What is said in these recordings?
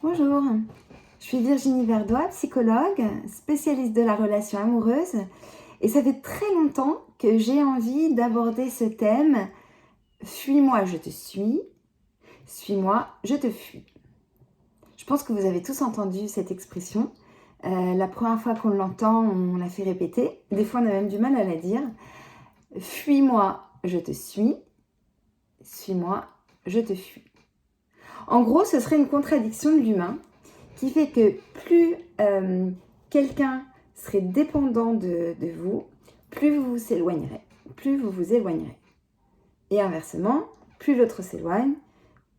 Bonjour, je suis Virginie Verdois, psychologue, spécialiste de la relation amoureuse et ça fait très longtemps que j'ai envie d'aborder ce thème « Fuis-moi, je te suis, suis-moi, je te fuis ». Je pense que vous avez tous entendu cette expression. La première fois qu'on l'entend, on la fait répéter. Des fois, on a même du mal à la dire. « Fuis-moi, je te suis-moi, je te fuis ». En gros, ce serait une contradiction de l'humain qui fait que plus quelqu'un serait dépendant de vous, plus vous vous éloignerez, plus vous vous éloignerez. Et inversement, plus l'autre s'éloigne,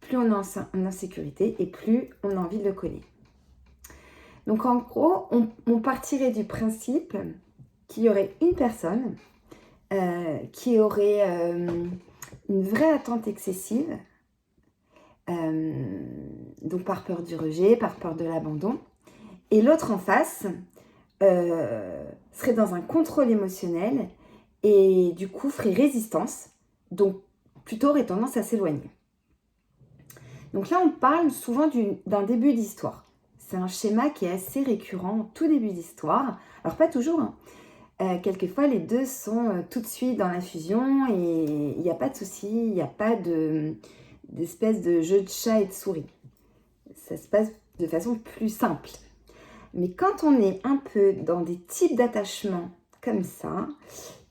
plus on est en insécurité et plus on a envie de le coller. Donc en gros, on partirait du principe qu'il y aurait une personne qui aurait une vraie attente excessive, donc par peur du rejet, par peur de l'abandon, et l'autre en face serait dans un contrôle émotionnel et du coup ferait résistance, donc plutôt aurait tendance à s'éloigner. Donc là, on parle souvent d'un début d'histoire. C'est un schéma qui est assez récurrent au tout début d'histoire. Alors pas toujours, hein. Quelquefois, les deux sont tout de suite dans la fusion et il n'y a pas de souci, il n'y a pas d'espèce de jeu de chat et de souris. Ça se passe de façon plus simple. Mais quand on est un peu dans des types d'attachements comme ça,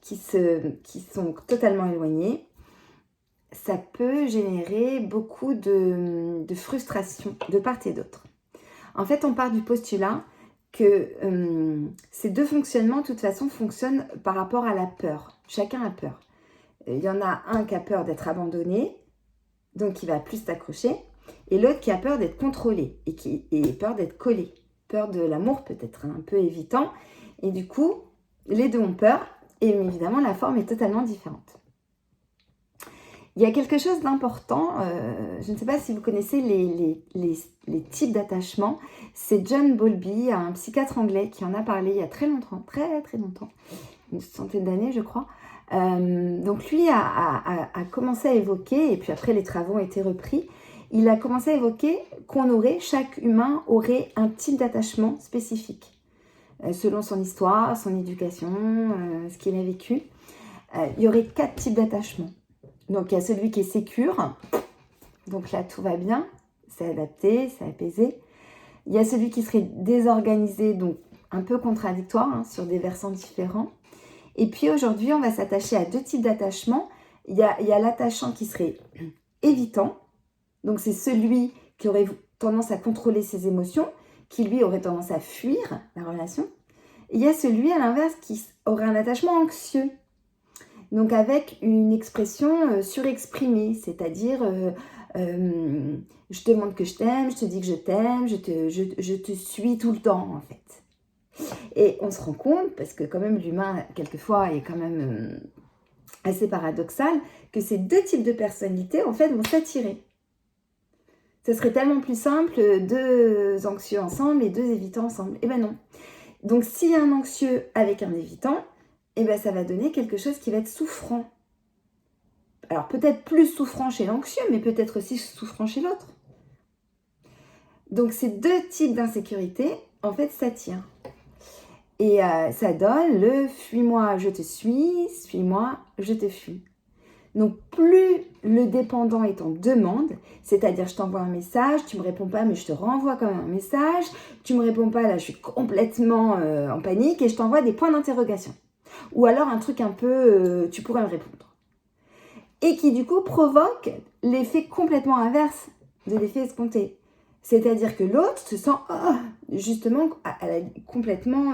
qui sont totalement éloignés, ça peut générer beaucoup de frustration de part et d'autre. En fait, on part du postulat que ces deux fonctionnements, de toute façon, fonctionnent par rapport à la peur. Chacun a peur. Il y en a un qui a peur d'être abandonné, donc il va plus s'accrocher, et l'autre qui a peur d'être contrôlé et qui a peur d'être collé. Peur de l'amour peut-être un peu évitant. Et du coup, les deux ont peur. Et évidemment, la forme est totalement différente. Il y a quelque chose d'important. Je ne sais pas si vous connaissez les types d'attachement. C'est John Bowlby, un psychiatre anglais, qui en a parlé il y a très longtemps. Très, très longtemps. Une centaine d'années, je crois. Donc lui a commencé à évoquer, et puis après les travaux ont été repris, il a commencé à évoquer chaque humain aurait un type d'attachement spécifique, selon son histoire, son éducation, ce qu'il a vécu. Il y aurait 4 types d'attachement. Donc il y a celui qui est sécure, donc là tout va bien, c'est adapté, c'est apaisé. Il y a celui qui serait désorganisé, donc un peu contradictoire, hein, sur des versants différents. Et puis aujourd'hui, on va s'attacher à 2 types d'attachement. Il y a l'attachant qui serait évitant. Donc c'est celui qui aurait tendance à contrôler ses émotions, qui lui aurait tendance à fuir la relation. Et il y a celui à l'inverse qui aurait un attachement anxieux. Donc avec une expression surexprimée, c'est-à-dire je te montre que je t'aime, je te dis que je t'aime, je te suis tout le temps en fait. Et on se rend compte, parce que quand même l'humain, quelquefois, est quand même assez paradoxal, que ces 2 types de personnalités, en fait, vont s'attirer. Ce serait tellement plus simple, 2 anxieux ensemble et 2 évitants ensemble. Eh ben non. Donc, s'il y a un anxieux avec un évitant, eh ben ça va donner quelque chose qui va être souffrant. Alors, peut-être plus souffrant chez l'anxieux, mais peut-être aussi souffrant chez l'autre. Donc, ces 2 types d'insécurité, en fait, s'attirent. Et ça donne le « fuis-moi, je te suis-moi, je te fuis ». Donc, plus le dépendant est en demande, c'est-à-dire je t'envoie un message, tu ne me réponds pas, mais je te renvoie quand même un message, tu ne me réponds pas, là je suis complètement en panique et je t'envoie des points d'interrogation. Ou alors un truc un peu, tu pourrais me répondre. Et qui du coup provoque l'effet complètement inverse de l'effet escompté. C'est-à-dire que l'autre se sent justement complètement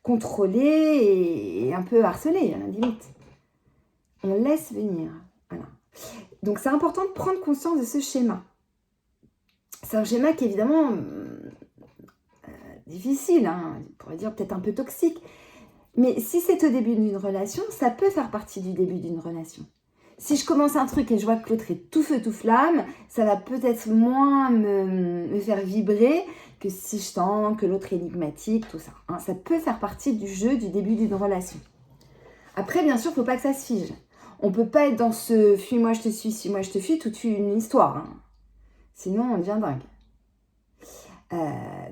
contrôlé et un peu harcelé à la limite. On laisse venir. Voilà. Donc c'est important de prendre conscience de ce schéma. C'est un schéma qui est évidemment difficile, hein, on pourrait dire peut-être un peu toxique. Mais si c'est au début d'une relation, ça peut faire partie du début d'une relation. Si je commence un truc et je vois que l'autre est tout feu, tout flamme, ça va peut-être moins me faire vibrer que si je sens que l'autre est énigmatique, tout ça. Hein. Ça peut faire partie du jeu du début d'une relation. Après, bien sûr, il ne faut pas que ça se fige. On ne peut pas être dans ce « fuis-moi, je te suis, suis-moi, je te fuis » toute une histoire. Hein. Sinon, on devient dingue.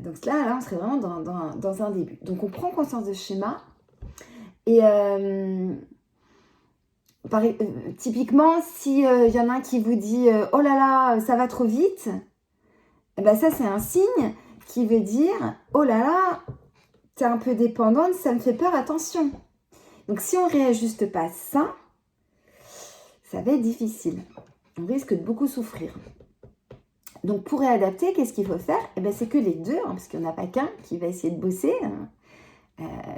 Donc là, on serait vraiment dans un début. Donc, on prend conscience de ce schéma. Et typiquement, si y en a un qui vous dit « Oh là là, ça va trop vite », eh ben ça, c'est un signe qui veut dire « Oh là là, t'es un peu dépendante, ça me fait peur, attention ». Donc, si on ne réajuste pas ça, ça va être difficile. On risque de beaucoup souffrir. Donc, pour réadapter, qu'est-ce qu'il faut faire? Eh ben, c'est que les deux, parce qu'il n'y en a pas qu'un qui va essayer de bosser.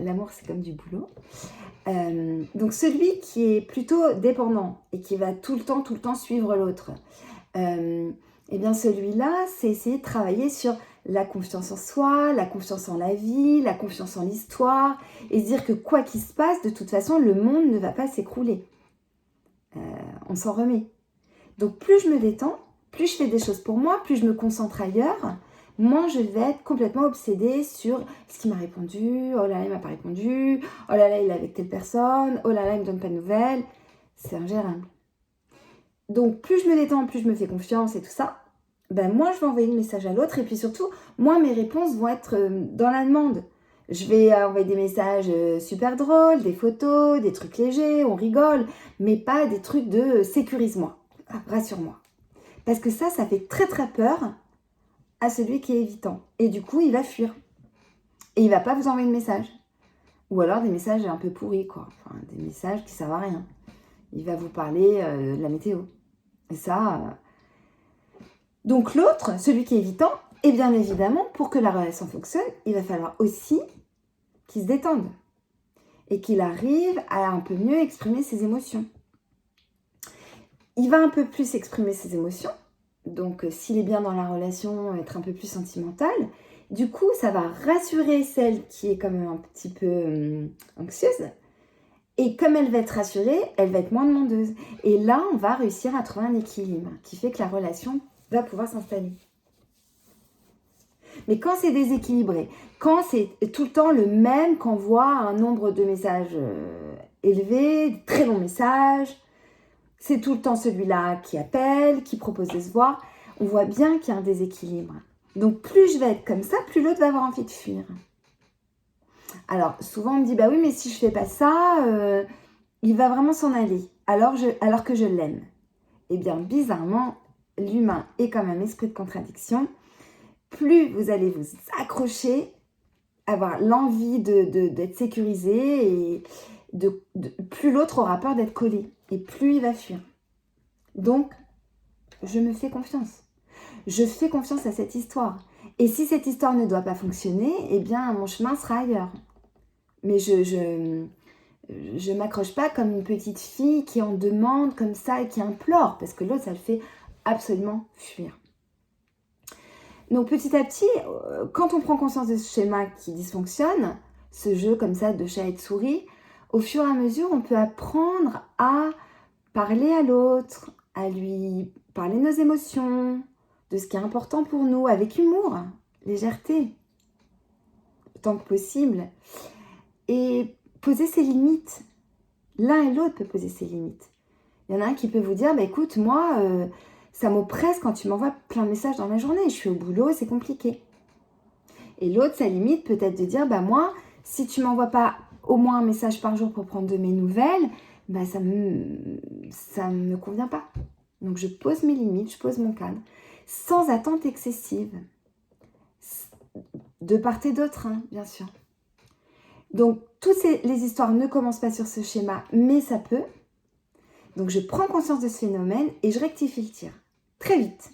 L'amour, c'est comme du boulot. Donc, celui qui est plutôt dépendant et qui va tout le temps suivre l'autre, eh bien, celui-là, c'est essayer de travailler sur la confiance en soi, la confiance en la vie, la confiance en l'histoire, et se dire que quoi qu'il se passe, de toute façon, le monde ne va pas s'écrouler. On s'en remet. Donc, plus je me détends, plus je fais des choses pour moi, plus je me concentre ailleurs, moins je vais être complètement obsédée sur ce qu'il m'a répondu, oh là là, il m'a pas répondu, oh là là, il est avec telle personne, oh là là, il me donne pas de nouvelles. C'est ingérable. Donc, plus je me détends, plus je me fais confiance et tout ça, ben moins je vais envoyer le message à l'autre, et puis surtout, moins mes réponses vont être dans la demande. Je vais envoyer des messages super drôles, des photos, des trucs légers, on rigole, mais pas des trucs de sécurise-moi, rassure-moi. Parce que ça fait très très peur à celui qui est évitant. Et du coup, il va fuir. Et il va pas vous envoyer de message. Ou alors des messages un peu pourris, quoi. Enfin, des messages qui servent à rien. Il va vous parler de la météo. Et ça... Donc l'autre, celui qui est évitant, et bien évidemment, pour que la relation fonctionne, il va falloir aussi qu'il se détende. Et qu'il arrive à un peu mieux exprimer ses émotions. Il va un peu plus exprimer ses émotions. Donc, s'il est bien dans la relation, être un peu plus sentimental. Du coup, ça va rassurer celle qui est quand même un petit peu anxieuse. Et comme elle va être rassurée, elle va être moins demandeuse. Et là, on va réussir à trouver un équilibre qui fait que la relation va pouvoir s'installer. Mais quand c'est déséquilibré, quand c'est tout le temps le même, qu'on voit un nombre de messages élevé, très longs messages, c'est tout le temps celui-là qui appelle, qui propose de se voir, on voit bien qu'il y a un déséquilibre. Donc plus je vais être comme ça, plus l'autre va avoir envie de fuir. Alors souvent on me dit, bah oui mais si je fais pas ça, il va vraiment s'en aller, alors que je l'aime. Eh bien bizarrement, l'humain est comme un esprit de contradiction. Plus vous allez vous accrocher, avoir l'envie d'être sécurisé, et plus l'autre aura peur d'être collé, et plus il va fuir. Donc, je me fais confiance. Je fais confiance à cette histoire. Et si cette histoire ne doit pas fonctionner, eh bien, mon chemin sera ailleurs. Mais je m'accroche pas comme une petite fille qui en demande comme ça et qui implore, parce que l'autre, ça le fait absolument fuir. Donc, petit à petit, quand on prend conscience de ce schéma qui dysfonctionne, ce jeu comme ça de chat et de souris, au fur et à mesure, on peut apprendre à parler à l'autre, à lui parler de nos émotions, de ce qui est important pour nous, avec humour, légèreté, tant que possible. Et poser ses limites. L'un et l'autre peut poser ses limites. Il y en a un qui peut vous dire, bah, écoute, moi, ça m'oppresse quand tu m'envoies plein de messages dans la journée. Je suis au boulot, c'est compliqué. Et l'autre, sa limite peut être de dire, bah moi, si tu m'envoies pas au moins un message par jour pour prendre de mes nouvelles, bah ça me convient pas. Donc je pose mes limites, je pose mon cadre, sans attente excessive. De part et d'autre, hein, bien sûr. Donc toutes les histoires ne commencent pas sur ce schéma, mais ça peut. Donc je prends conscience de ce phénomène et je rectifie le tir. Très vite.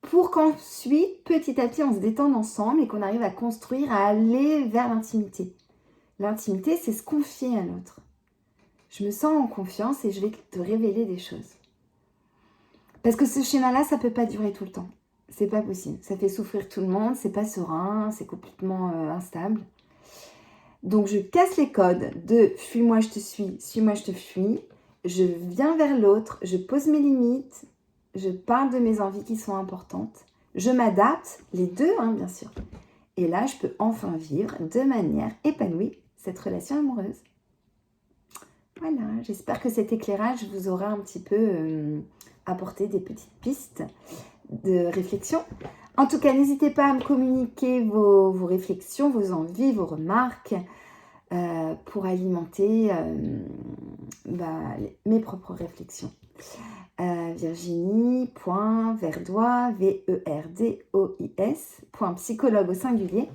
Pour qu'ensuite, petit à petit, on se détende ensemble et qu'on arrive à construire, à aller vers l'intimité. L'intimité, c'est se confier à l'autre. Je me sens en confiance et je vais te révéler des choses. Parce que ce schéma-là, ça ne peut pas durer tout le temps. C'est pas possible. Ça fait souffrir tout le monde, c'est pas serein, c'est complètement instable. Donc je casse les codes de fuis-moi, je te suis-moi, je te fuis. Je viens vers l'autre, je pose mes limites, je parle de mes envies qui sont importantes. Je m'adapte, les deux, hein, bien sûr. Et là, je peux enfin vivre de manière épanouie cette relation amoureuse. Voilà, j'espère que cet éclairage vous aura un petit peu apporté des petites pistes de réflexion. En tout cas, n'hésitez pas à me communiquer vos réflexions, vos envies, vos remarques pour alimenter mes propres réflexions. Virginie.verdois, psychologue au singulier,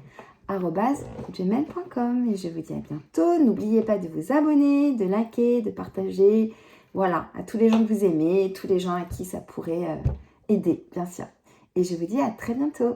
@gmail.com. Et je vous dis à bientôt. N'oubliez pas de vous abonner, de liker, de partager. Voilà, à tous les gens que vous aimez, tous les gens à qui ça pourrait aider, bien sûr. Et je vous dis à très bientôt.